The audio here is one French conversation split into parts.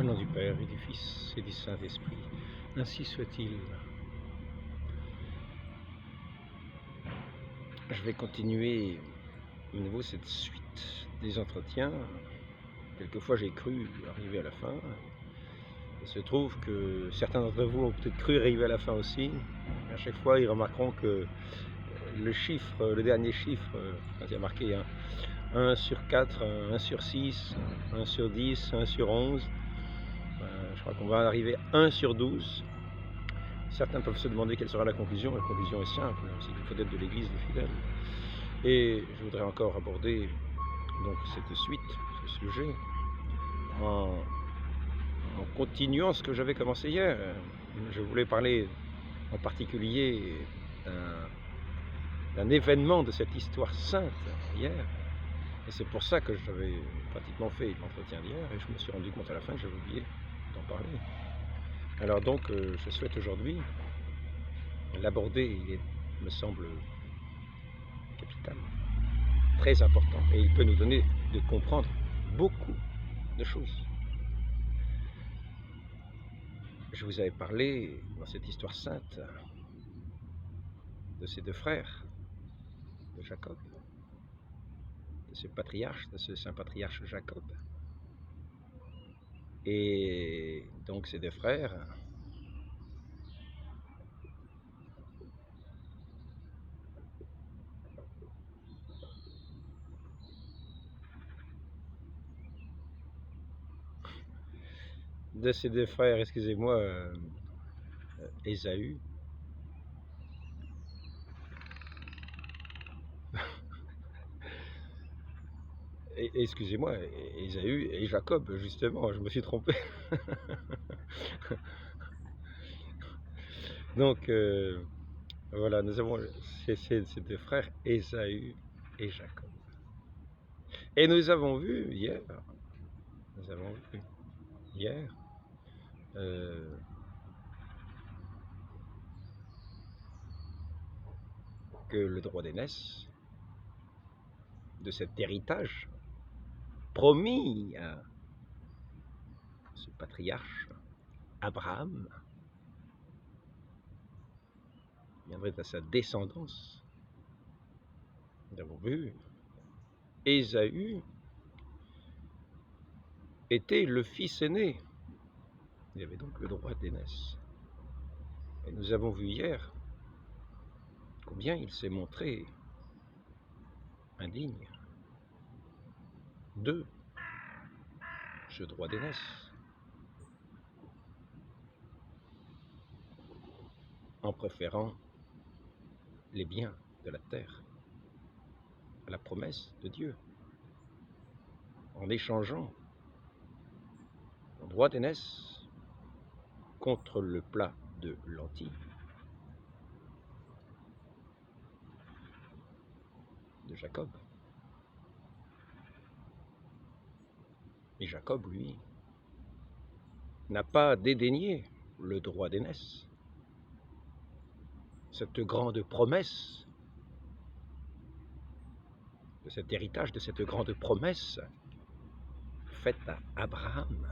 Au nom du Père et du Fils et du Saint-Esprit, ainsi soit-il. Je vais continuer à nouveau cette suite des entretiens. Quelquefois j'ai cru arriver à la fin. Il se trouve que certains d'entre vous ont peut-être cru arriver à la fin aussi. À chaque fois, ils remarqueront que le chiffre, le dernier chiffre, quand il y a marqué 1 sur 4, 1 sur 6, 1 sur 10, 1 sur 11, je crois qu'on va arriver à 1 sur 12. Certains peuvent se demander quelle sera la conclusion. La conclusion est simple, c'est qu'il faut être de l'Église des fidèles. Et je voudrais encore aborder donc cette suite, ce sujet, en continuant ce que j'avais commencé hier. Je voulais parler en particulier d'un événement de cette histoire sainte hier. Et c'est pour ça que j'avais pratiquement fait l'entretien d'hier et je me suis rendu compte à la fin que j'avais oublié d'en parler. Alors donc, je souhaite aujourd'hui l'aborder. Il me semble capital, très important, et il peut nous donner de comprendre beaucoup de choses. Je vous avais parlé dans cette histoire sainte de ces deux frères, de Jacob, de ce patriarche, de ce saint patriarche Jacob. Et donc ces deux frères excusez-moi, Ésaü, excusez-moi, Ésaü et Jacob, justement, je me suis trompé. Donc, voilà, nous avons ces deux frères, Ésaü et Jacob. Et nous avons vu hier, que le droit d'aînesse de cet héritage promis à ce patriarche Abraham viendrait à sa descendance. Nous avons vu, Ésaü était le fils aîné. Il avait donc le droit d'aînesse. Et nous avons vu hier combien il s'est montré indigne de ce droit d'aînesse. En préférant les biens de la terre à la promesse de Dieu. En échangeant le droit d'aînesse contre le plat de lentilles de Jacob. Et Jacob, lui, n'a pas dédaigné le droit d'aînesse, cette grande promesse, de cet héritage, de cette grande promesse faite à Abraham.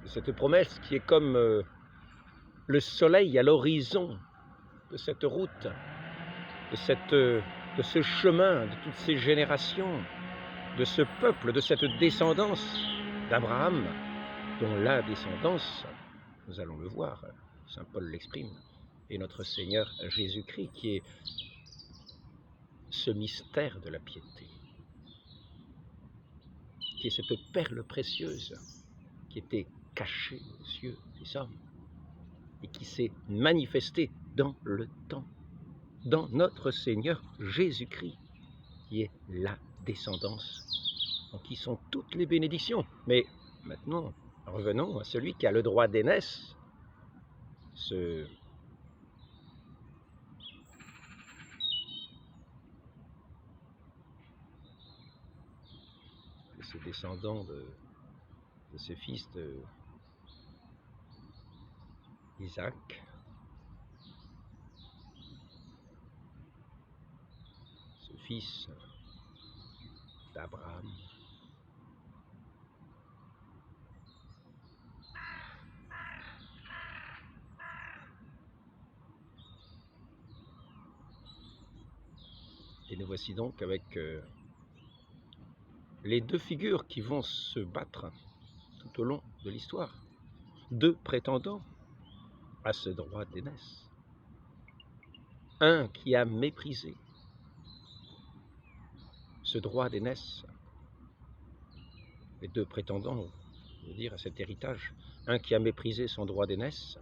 De cette promesse qui est comme le soleil à l'horizon de cette route, de ce chemin, de toutes ces générations, de ce peuple, de cette descendance d'Abraham, dont la descendance, nous allons le voir, saint Paul l'exprime, est notre Seigneur Jésus-Christ, qui est ce mystère de la piété, qui est cette perle précieuse qui était cachée aux yeux des hommes et qui s'est manifestée dans le temps, dans notre Seigneur Jésus-Christ, qui est la descendance, en qui sont toutes les bénédictions. Mais maintenant, revenons à celui qui a le droit d'aînesse, ses descendants de ses fils d'Isaac, ce fils d'Abraham, Et nous voici donc avec les deux figures qui vont se battre tout au long de l'histoire. Deux prétendants à ce droit d'aînesse. Un qui a méprisé ce droit d'aînesse. Les deux prétendants, je veux dire, à cet héritage. Un qui a méprisé son droit d'aînesse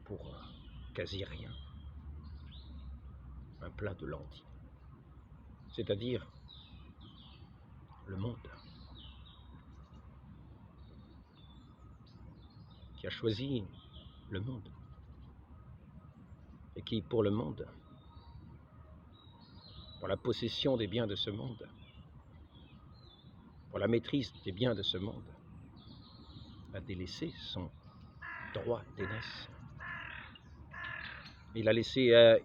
pour quasi rien. Un plat de lentilles. C'est-à-dire le monde. Qui a choisi le monde. Et qui, pour le monde, pour la possession des biens de ce monde, pour la maîtrise des biens de ce monde, a délaissé son droit d'aînesse. Il a laissé à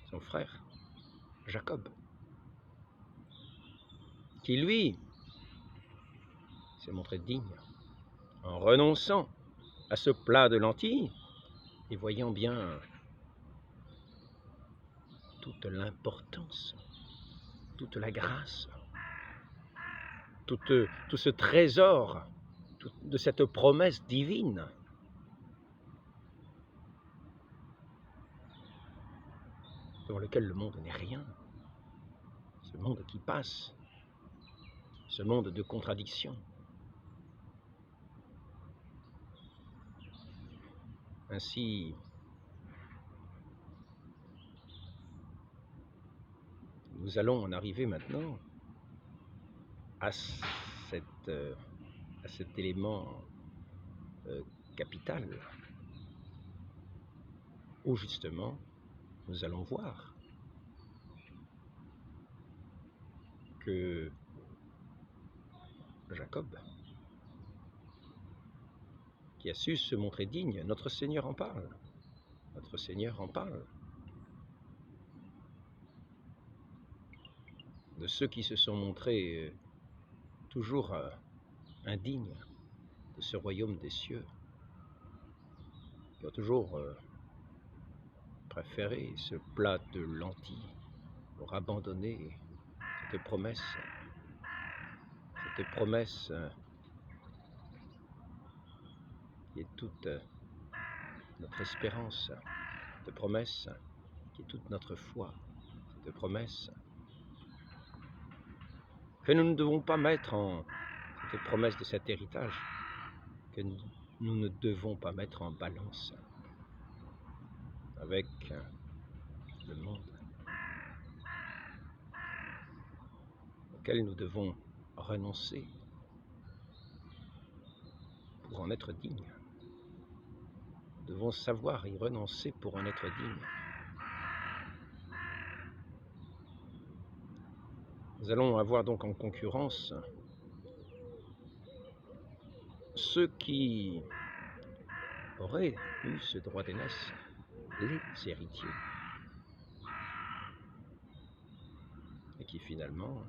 son frère, Jacob, qui lui s'est montré digne en renonçant à ce plat de lentilles et voyant bien toute l'importance, toute la grâce, tout ce trésor de cette promesse divine. Dans lequel le monde n'est rien, ce monde qui passe, ce monde de contradictions. Ainsi, nous allons en arriver maintenant à cet élément capital, où justement nous allons voir que Jacob, qui a su se montrer digne, notre Seigneur en parle. Notre Seigneur en parle. De ceux qui se sont montrés toujours indignes de ce royaume des cieux, qui ont toujours préféré ce plat de lentilles pour abandonner cette promesse qui est toute notre espérance, cette promesse qui est toute notre foi, cette promesse que nous ne devons pas mettre en cette promesse de cet héritage, que nous ne devons pas mettre en balance avec le monde auquel nous devons renoncer pour en être dignes. Nous devons savoir y renoncer pour en être dignes. Nous allons avoir donc en concurrence ceux qui auraient eu ce droit d'aînesse, les héritiers, et qui finalement,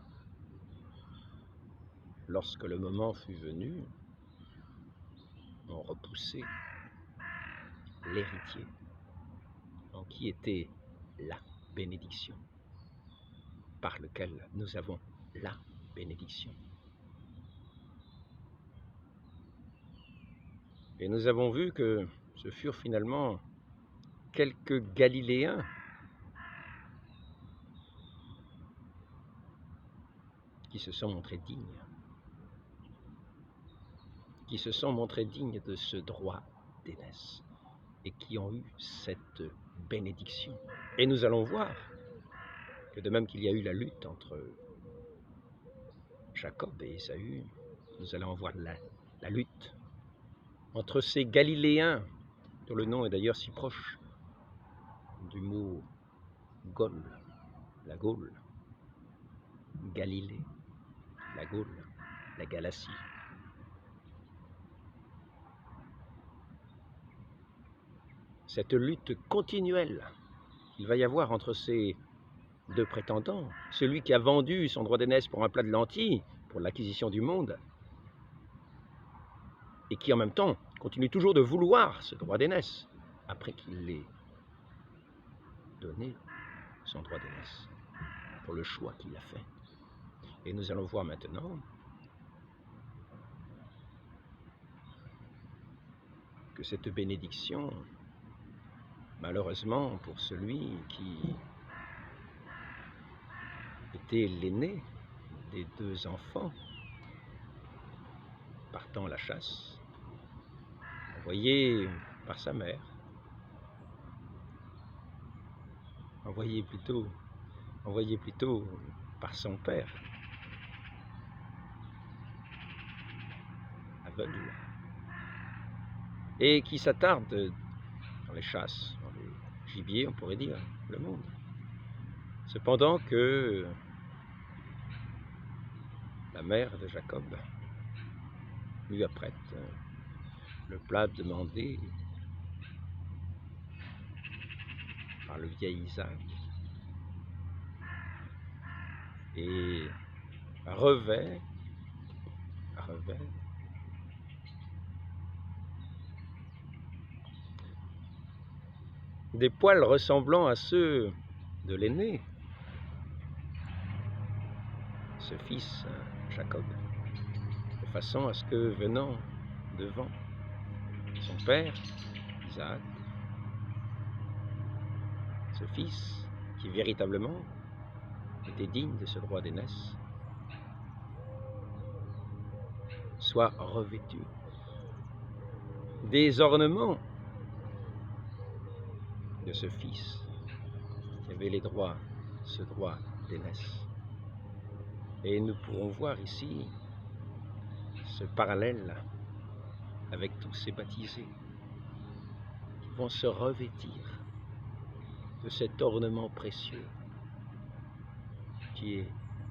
lorsque le moment fut venu, ont repoussé l'héritier, en qui était la bénédiction, par lequel nous avons la bénédiction. Et nous avons vu que ce furent finalement quelques Galiléens qui se sont montrés dignes, de ce droit d'aînesse et qui ont eu cette bénédiction. Et nous allons voir que de même qu'il y a eu la lutte entre Jacob et Ésaü, nous allons voir la lutte entre ces Galiléens, dont le nom est d'ailleurs si proche du mot Gaule, la Gaule, Galilée, la Gaule, la Galatie. Cette lutte continuelle qu'il va y avoir entre ces deux prétendants, celui qui a vendu son droit d'aînesse pour un plat de lentilles, pour l'acquisition du monde, et qui en même temps continue toujours de vouloir ce droit d'aînesse, après qu'il l'ait donné son droit d'aînesse pour le choix qu'il a fait. Et nous allons voir maintenant que cette bénédiction, malheureusement pour celui qui était l'aîné des 2 enfants partant à la chasse, envoyé par sa mère, envoyé plutôt par son père, aveugle, et qui s'attarde dans les chasses, dans les gibiers, on pourrait dire, le monde. Cependant que la mère de Jacob lui apprête le plat demandé par le vieil Isaac et revêt des poils ressemblant à ceux de l'aîné, ce fils Jacob, de façon à ce que venant devant son père, Isaac, ce fils qui véritablement était digne de ce droit d'aînesse, soit revêtu des ornements de ce fils qui avait ce droit d'aînesse. Et nous pourrons voir ici ce parallèle avec tous ces baptisés qui vont se revêtir de cet ornement précieux qui est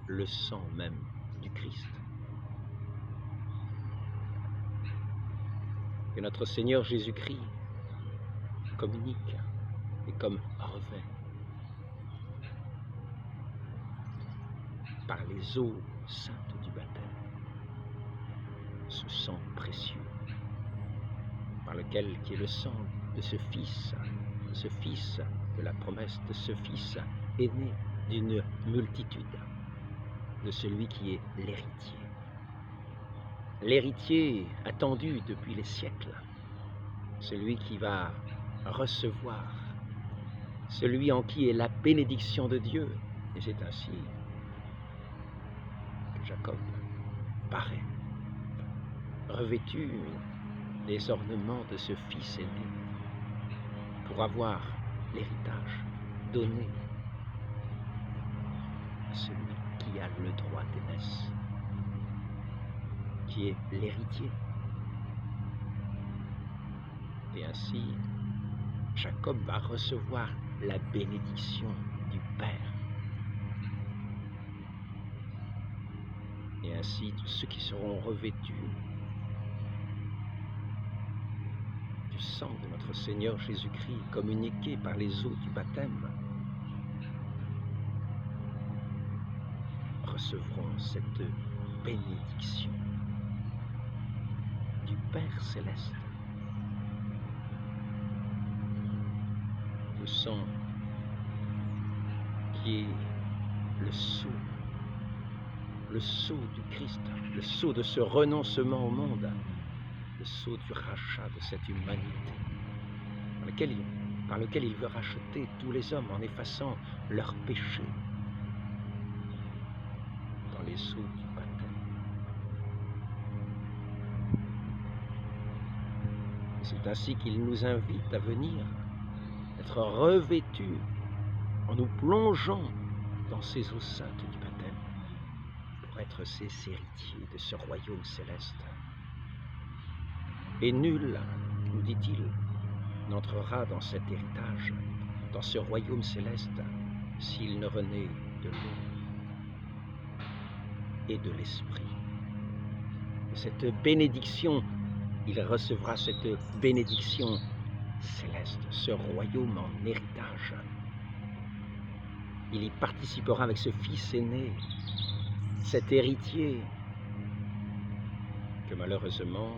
le sang même du Christ. Que notre Seigneur Jésus-Christ communique et comme revêt par les eaux saintes du baptême ce sang précieux par lequel qui est le sang de ce fils de la promesse, de ce fils aîné d'une multitude, de celui qui est l'héritier attendu depuis les siècles, celui qui va recevoir, celui en qui est la bénédiction de Dieu. Et c'est ainsi que Jacob paraît, revêtu des ornements de ce fils aîné, pour avoir l'héritage donné à celui qui a le droit d'aînesse, qui est l'héritier. Et ainsi, Jacob va recevoir la bénédiction du Père. Et ainsi, tous ceux qui seront revêtus du sang de notre Seigneur Jésus-Christ, communiqué par les eaux du baptême, recevront cette bénédiction du Père céleste. Le sang qui est le sceau du Christ, le sceau de ce renoncement au monde, le sceau du rachat de cette humanité, par lequel il veut racheter tous les hommes en effaçant leurs péchés dans les eaux du baptême. C'est ainsi qu'il nous invite à venir être revêtus en nous plongeant dans ces eaux saintes du baptême pour être ces héritiers de ce royaume céleste. Et nul, nous dit-il, n'entrera dans cet héritage, dans ce royaume céleste, s'il ne renaît de l'eau et de l'esprit. Cette bénédiction, il recevra cette bénédiction céleste, ce royaume en héritage. Il y participera avec ce fils aîné, cet héritier que malheureusement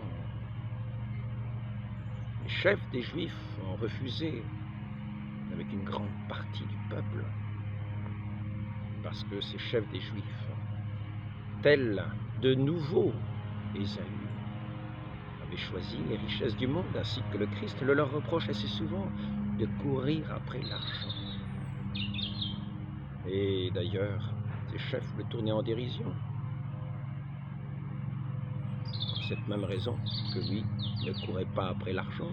les chefs des Juifs ont refusé de avec une grande partie du peuple, parce que ces chefs des Juifs, tels de nouveaux Ésaü, avaient choisi les richesses du monde, ainsi que le Christ le leur reproche assez souvent de courir après l'argent. Et d'ailleurs, ces chefs le tournaient en dérision, pour cette même raison que lui ne courait pas après l'argent.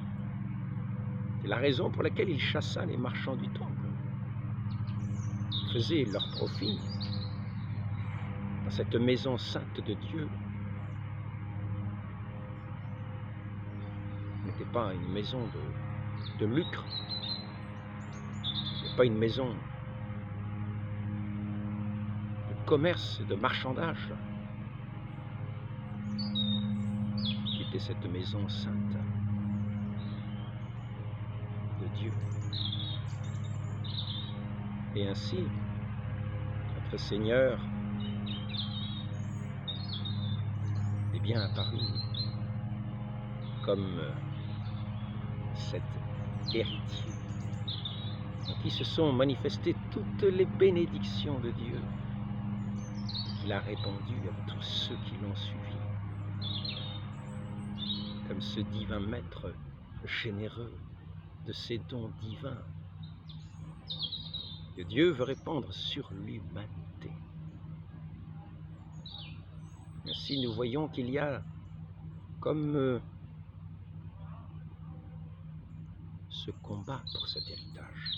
C'est la raison pour laquelle il chassa les marchands du temple, qui faisaient leur profit dans cette maison sainte de Dieu. Ce n'était pas une maison de lucre, ce n'était pas une maison de commerce, de marchandage, qui était cette maison sainte de Dieu. Et ainsi, notre Seigneur est bien apparu comme cet héritier en qui se sont manifestées toutes les bénédictions de Dieu qu'il a répandues à tous ceux qui l'ont suivi, comme ce divin maître généreux de ses dons divins que Dieu veut répandre sur l'humanité. Ainsi, nous voyons qu'il y a comme ce combat pour cet héritage.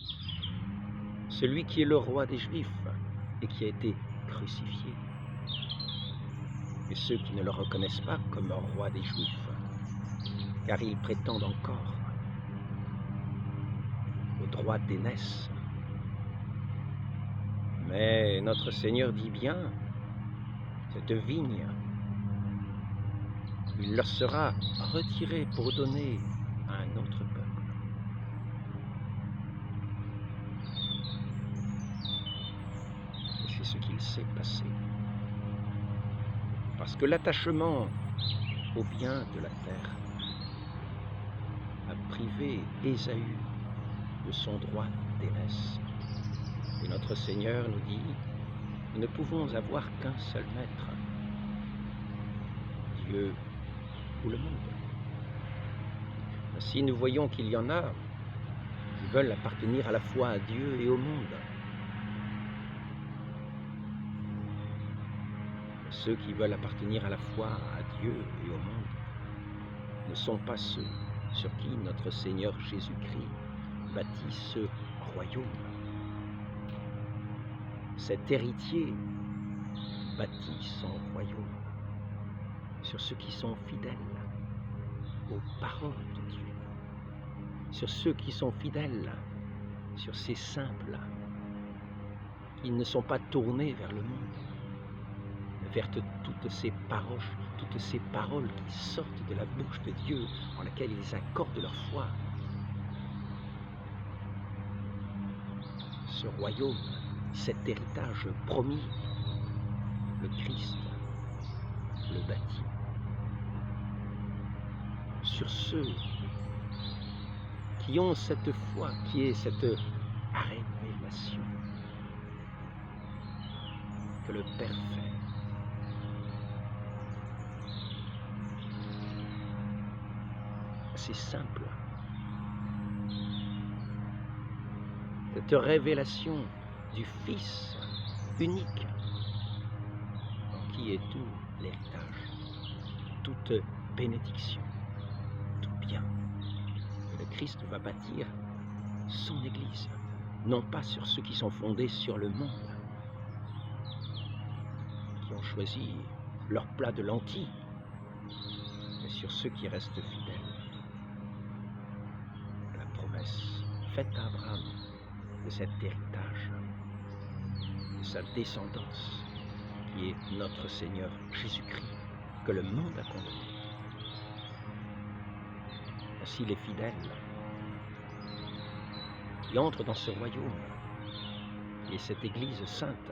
Celui qui est le roi des Juifs et qui a été crucifié. Et ceux qui ne le reconnaissent pas comme roi des Juifs, car ils prétendent encore au droit d'aînesse. Mais notre Seigneur dit bien, cette vigne, il leur sera retiré pour donner à un autre peuple. Et c'est ce qu'il s'est passé. Parce que l'attachement au bien de la terre a privé Ésaü de son droit d'aînesse. Et notre Seigneur nous dit, nous ne pouvons avoir qu'un seul maître, Dieu ou le monde. Ainsi, nous voyons qu'il y en a qui veulent appartenir à la fois à Dieu et au monde. Ceux qui veulent appartenir à la fois à Dieu et au monde ne sont pas ceux sur qui notre Seigneur Jésus-Christ bâtit ce royaume. Cet héritier bâtit son royaume sur ceux qui sont fidèles aux paroles de Dieu, sur ceux qui sont fidèles, sur ces simples, qui ne sont pas tournés vers le monde, mais vers toutes ces paroles qui sortent de la bouche de Dieu, en laquelle ils accordent leur foi. Ce royaume, cet héritage promis, le Christ le bâtit sur ceux qui ont cette foi, qui est cette révélation que le Père fait. C'est simple. Cette révélation du Fils unique, en qui est tout l'héritage, toute bénédiction, tout bien. Et le Christ va bâtir son Église, non pas sur ceux qui sont fondés sur le monde, qui ont choisi leur plat de lentilles, mais sur ceux qui restent fidèles à la promesse faite à Abraham de cet héritage, de sa descendance, qui est notre Seigneur Jésus-Christ, que le monde a condamné. Ainsi les fidèles qui entrent dans ce royaume et cette Église sainte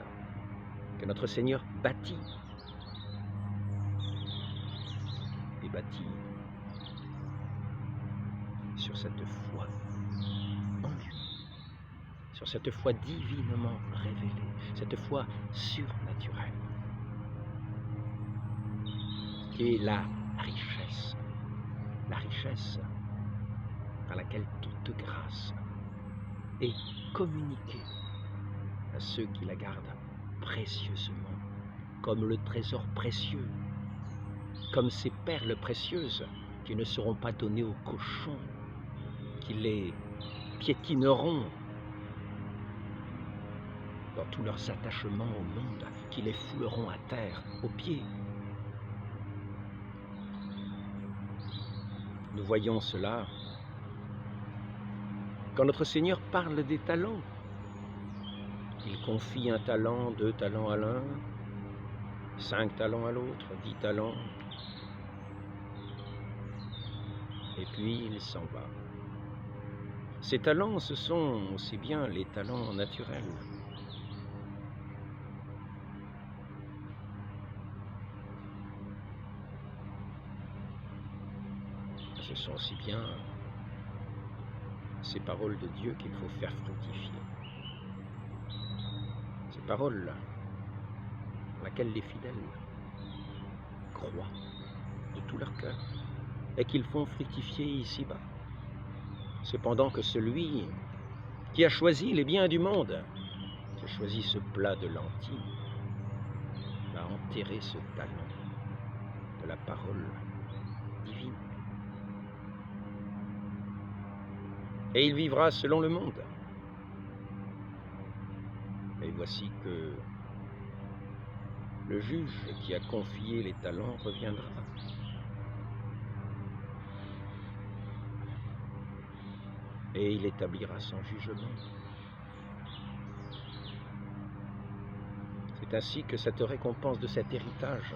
que notre Seigneur bâtit et bâtit sur cette foi en lui, sur cette foi divinement révélée, cette foi surnaturelle, qui est la richesse par laquelle toute grâce est communiquée à ceux qui la gardent précieusement, comme le trésor précieux, comme ces perles précieuses qui ne seront pas données aux cochons, qui les piétineront dans tous leurs attachements au monde, qui les fouleront à terre, aux pieds. Nous voyons cela quand notre Seigneur parle des talents. Il confie 1 talent, 2 talents à l'un, 5 talents à l'autre, 10 talents, et puis il s'en va. Ces talents, ce sont aussi bien les talents naturels. Ce sont aussi bien ces paroles de Dieu qu'il faut faire fructifier. Ces paroles à laquelle les fidèles croient de tout leur cœur et qu'ils font fructifier ici-bas. Cependant que celui qui a choisi les biens du monde, qui a choisi ce plat de lentilles, va enterrer ce talent de la parole divine. Et il vivra selon le monde. Et voici que le juge qui a confié les talents reviendra. Et il établira son jugement. C'est ainsi que cette récompense de cet héritage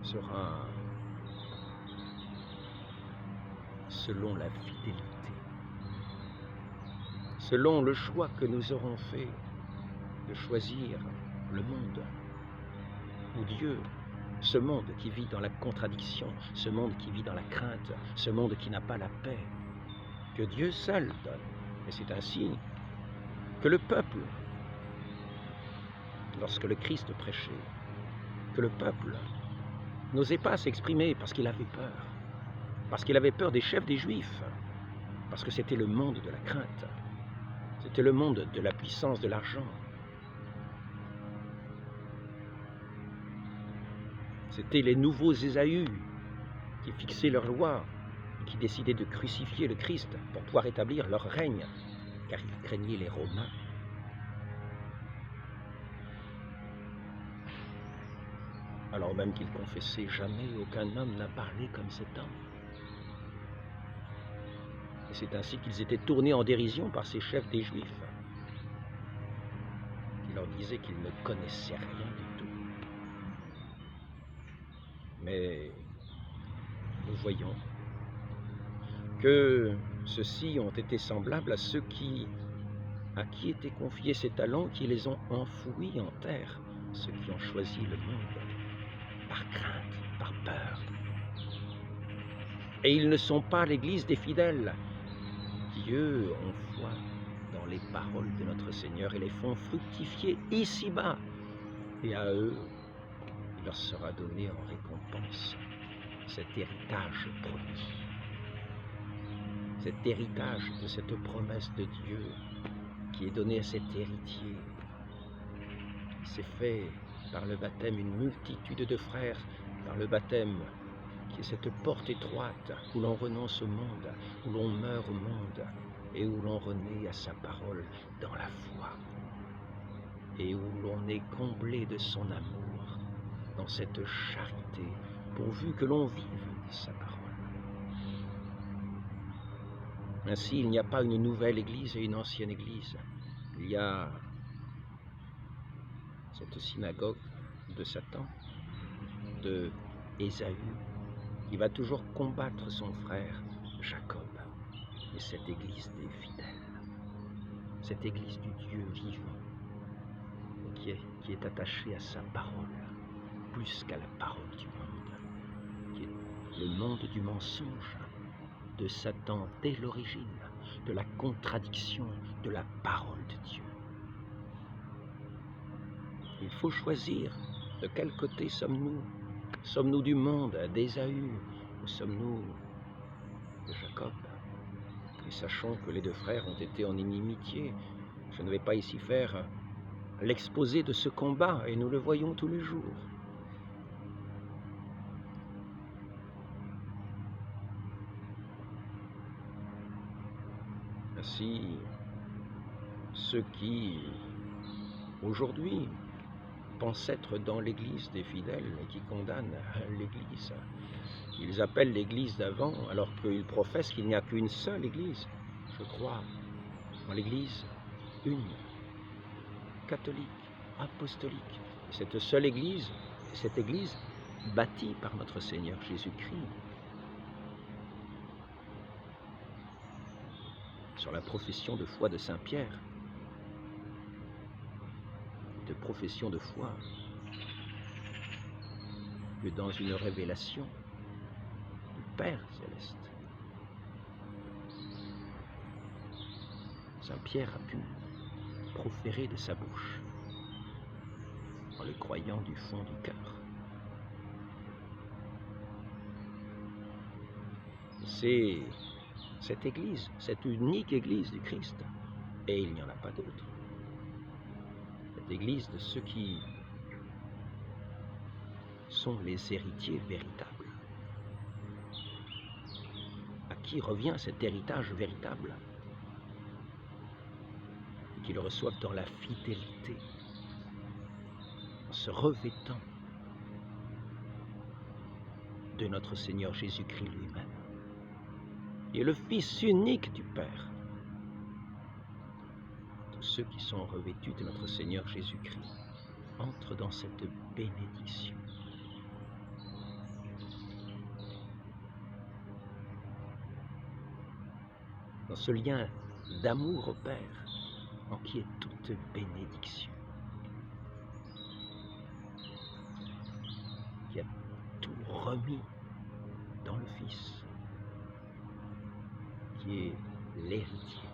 sera selon la fidélité, selon le choix que nous aurons fait de choisir le monde où Dieu, ce monde qui vit dans la contradiction, ce monde qui vit dans la crainte, ce monde qui n'a pas la paix, que Dieu seul donne. Et c'est ainsi que le peuple, lorsque le Christ prêchait, que le peuple n'osait pas s'exprimer parce qu'il avait peur. Parce qu'il avait peur des chefs des Juifs, parce que c'était le monde de la crainte, c'était le monde de la puissance de l'argent. C'était les nouveaux Ésaü qui fixaient leur loi, qui décidaient de crucifier le Christ pour pouvoir établir leur règne, car ils craignaient les Romains. Alors même qu'ils confessaient, jamais aucun homme n'a parlé comme cet homme. Et c'est ainsi qu'ils étaient tournés en dérision par ces chefs des Juifs, qui leur disaient qu'ils ne connaissaient rien du tout. Mais nous voyons que ceux-ci ont été semblables à ceux à qui étaient confiés ces talents, qui les ont enfouis en terre, ceux qui ont choisi le monde par crainte, par peur. Et ils ne sont pas l'Église des fidèles, qui eux ont foi dans les paroles de notre Seigneur et les font fructifier ici-bas. Et à eux, il leur sera donné en récompense cet héritage promis. Cet héritage de cette promesse de Dieu qui est donné à cet héritier. C'est fait par le baptême une multitude de frères, par le baptême qui est cette porte étroite où l'on renonce au monde, où l'on meurt au monde et où l'on renaît à sa parole dans la foi et où l'on est comblé de son amour dans cette charité pourvu que l'on vive de sa parole. Ainsi, il n'y a pas une nouvelle église et une ancienne église. Il y a cette synagogue de Satan, de Ésaü, qui va toujours combattre son frère Jacob, et cette église des fidèles, cette église du Dieu vivant, qui est attachée à sa parole, plus qu'à la parole du monde, qui est le monde du mensonge, de Satan dès l'origine, de la contradiction de la parole de Dieu. Il faut choisir de quel côté sommes-nous. Sommes-nous du monde, d'Ésaü, ou sommes-nous de Jacob? Et sachons que les deux frères ont été en inimitié. Je ne vais pas ici faire l'exposé de ce combat, et nous le voyons tous les jours. Ainsi, ceux qui, aujourd'hui, pensent être dans l'Église des fidèles et qui condamnent l'Église, ils appellent l'Église d'avant, alors qu'ils professent qu'il n'y a qu'une seule Église. Je crois en l'Église une, catholique, apostolique. Et cette seule Église, cette Église bâtie par notre Seigneur Jésus-Christ, sur la profession de foi de Saint Pierre, de profession de foi, que dans une révélation du Père céleste, Saint Pierre a pu proférer de sa bouche, en le croyant du fond du cœur. C'est cette Église, cette unique Église du Christ, et il n'y en a pas d'autre. Cette Église de ceux qui sont les héritiers véritables. À qui revient cet héritage véritable? Et qui le reçoivent dans la fidélité, en se revêtant de notre Seigneur Jésus-Christ lui-même, qui est le Fils unique du Père. Tous ceux qui sont revêtus de notre Seigneur Jésus-Christ entrent dans cette bénédiction. Dans ce lien d'amour au Père, en qui est toute bénédiction, qui a tout remis dans le Fils, qui est l'héritier,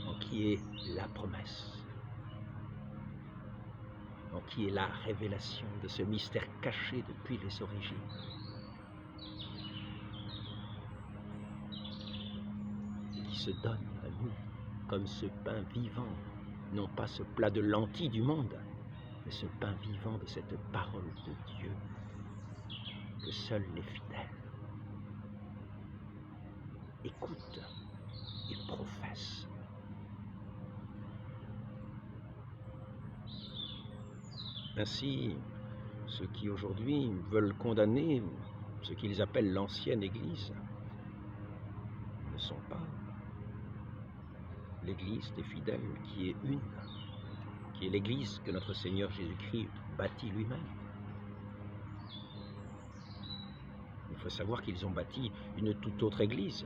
en qui est la promesse, en qui est la révélation de ce mystère caché depuis les origines. Se donne à nous comme ce pain vivant, non pas ce plat de lentilles du monde, mais ce pain vivant de cette parole de Dieu que seuls les fidèles écoutent et professent. Ainsi, ceux qui aujourd'hui veulent condamner ce qu'ils appellent l'ancienne Église ne sont pas l'Église des fidèles qui est une, qui est l'Église que notre Seigneur Jésus-Christ bâtit lui-même. Il faut savoir qu'ils ont bâti une toute autre Église.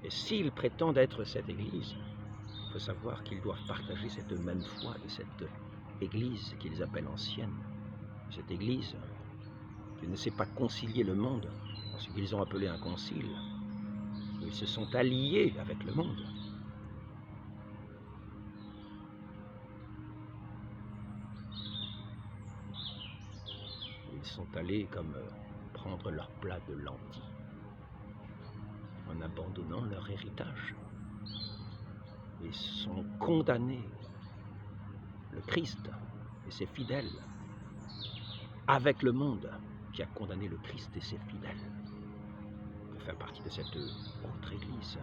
Et s'ils prétendent être cette Église, il faut savoir qu'ils doivent partager cette même foi de cette Église qu'ils appellent ancienne. Cette Église qui ne sait pas concilier le monde, ce qu'ils ont appelé un concile. Ils se sont alliés avec le monde. Ils sont allés comme prendre leur plat de lentilles, en abandonnant leur héritage. Ils sont condamnés, le Christ et ses fidèles, avec le monde qui a condamné le Christ et ses fidèles, pour faire partie de cette autre Église,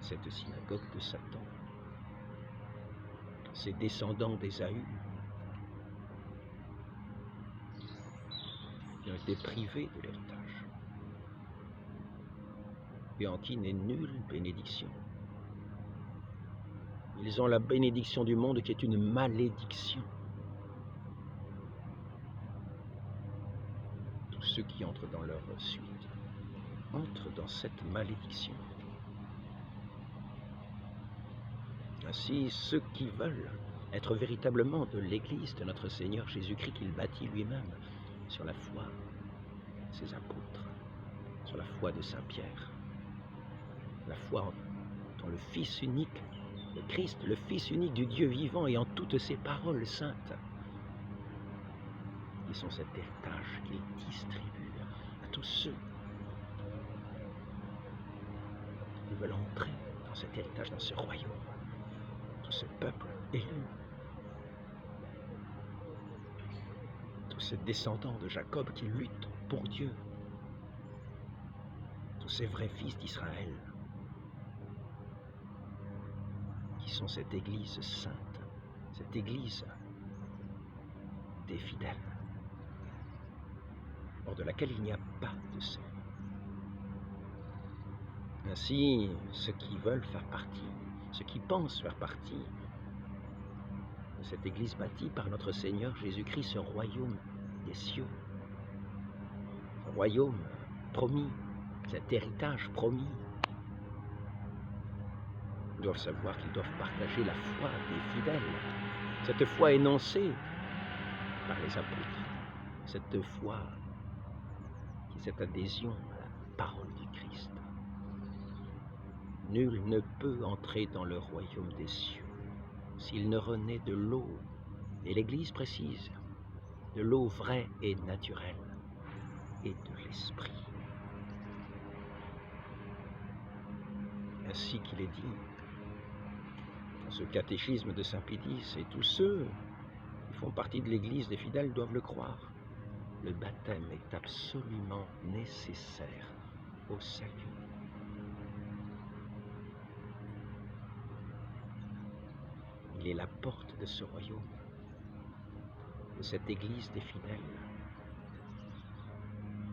cette synagogue de Satan, ces descendants d'Ésaü, qui ont été privés de l'héritage, et en qui n'est nulle bénédiction. Ils ont la bénédiction du monde qui est une malédiction. Tous ceux qui entrent dans leur suite entrent dans cette malédiction. Ainsi, ceux qui veulent être véritablement de l'Église de notre Seigneur Jésus-Christ qu'il bâtit lui-même sur la foi, ses apôtres, sur la foi de Saint Pierre, la foi dans le Fils unique, le Christ, le Fils unique du Dieu vivant et en toutes ses paroles saintes, qui sont cet héritage qu'il distribue à tous ceux qui veulent entrer dans cet héritage, dans ce royaume, tout ce peuple élu, tous ces descendants de Jacob qui luttent pour Dieu, tous ces vrais fils d'Israël, qui sont cette Église sainte, cette Église des fidèles, hors de laquelle il n'y a pas de seuil. Ainsi, ceux qui veulent faire partie, ceux qui pensent faire partie de cette Église bâtie par notre Seigneur Jésus-Christ, ce royaume des cieux, ce royaume promis, cet héritage promis, doivent savoir qu'ils doivent partager la foi des fidèles, cette foi énoncée par les apôtres, cette foi qui est cette adhésion à la parole du Christ. Nul ne peut entrer dans le royaume des cieux s'il ne renaît de l'eau, et l'Église précise, de l'eau vraie et naturelle, et de l'Esprit. Ainsi qu'il est dit dans ce catéchisme de Saint Pédis, et tous ceux qui font partie de l'Église des fidèles doivent le croire. Le baptême est absolument nécessaire au salut. Il est la porte de ce royaume, de cette Église des fidèles,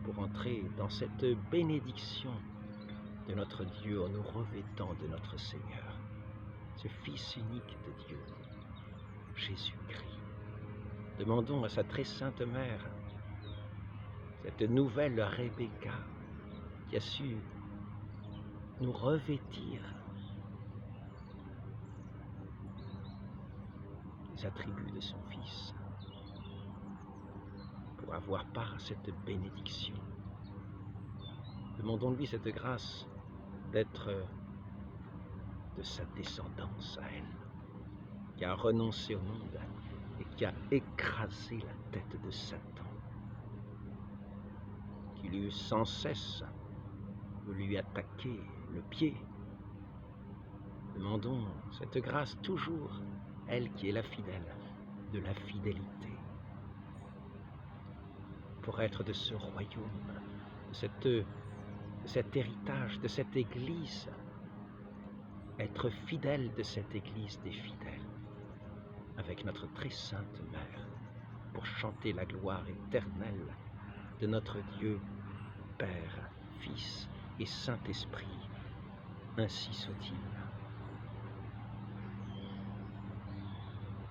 pour entrer dans cette bénédiction de notre Dieu en nous revêtant de notre Seigneur, ce Fils unique de Dieu, Jésus-Christ. Demandons à sa très sainte mère, cette nouvelle Rebecca, qui a su nous revêtir des attributs de son Fils, pour avoir part à cette bénédiction. Demandons-lui cette grâce d'être de sa descendance à elle, qui a renoncé au monde et qui a écrasé la tête de Satan, qui lui sans cesse de lui attaquer le pied. Demandons cette grâce toujours, elle qui est la fidèle, de la fidélité, pour être de ce royaume, de cet héritage, de cette Église, être fidèle de cette Église des fidèles, avec notre très sainte Mère, pour chanter la gloire éternelle de notre Dieu, Père, Fils et Saint-Esprit. Ainsi soit-il.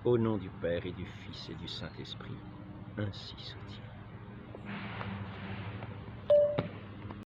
Au nom du Père et du Fils et du Saint-Esprit, ainsi soit-il.